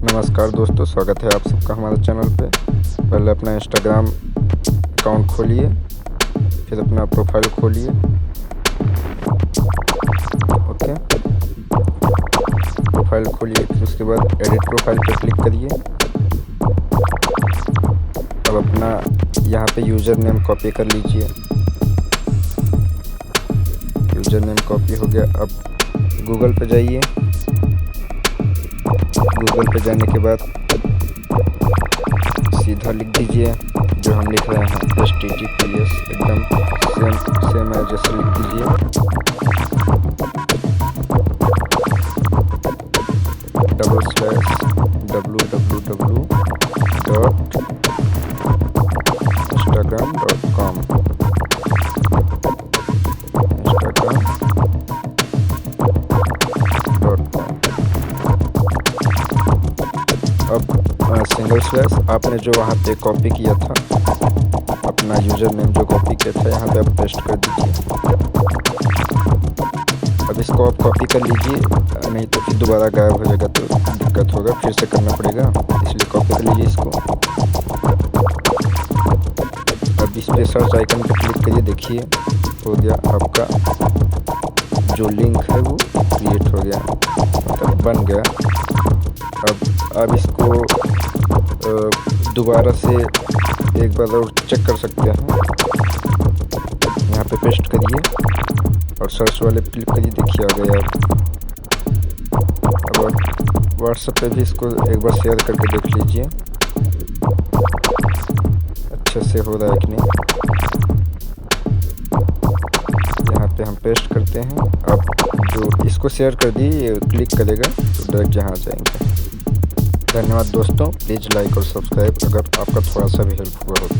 नमस्कार दोस्तों, स्वागत है आप सबका हमारे चैनल पे। पहले अपना इंस्टाग्राम अकाउंट खोलिए, फिर अपना प्रोफाइल खोलिए। ओके, प्रोफाइल खोलिए, फिर उसके बाद एडिट प्रोफाइल पे क्लिक करिए। अब अपना यहाँ पे यूज़र नेम कॉपी कर लीजिए। यूज़र नेम कॉपी हो गया। अब गूगल पे जाइए। गूगल पे जाने के बाद सीधा लिख दीजिए जो हम लिख रहे हैं, HTTPS, एकदम सेम है जैसे लिख दीजिए। www.instagram.com अब सिंगल स्लैश आपने जो वहाँ पे कॉपी किया था, अपना यूज़र नेम जो कॉपी किया था, यहाँ पे आप पेस्ट कर दीजिए। अब इसको आप कॉपी कर लीजिए, नहीं तो फिर दोबारा गायब हो जाएगा तो दिक्कत होगा, फिर से करना पड़ेगा, इसलिए कॉपी कर लीजिए इसको। अब इस पे सर्च आइकन पे क्लिक करिए, देखिए हो गया आपका जो लिंक है वो क्रिएट हो गया, मतलब बन गया। अब इसको दोबारा से एक बार और चेक कर सकते हैं। यहाँ पे पेस्ट करिए और सर्च वाले पे क्लिक करिए, देखिए आ गया। अब व्हाट्सएप पे भी इसको एक बार शेयर करके देख लीजिए अच्छे से हो रहा है कि नहीं। यहाँ पे हम पेस्ट करते हैं। अब जो इसको शेयर कर दिए, क्लिक करेगा तो डायरेक्ट यहाँ जाएंगे। धन्यवाद दोस्तों, प्लीज़ लाइक और सब्सक्राइब अगर आपका थोड़ा सा भी हेल्प हुआ हो तो।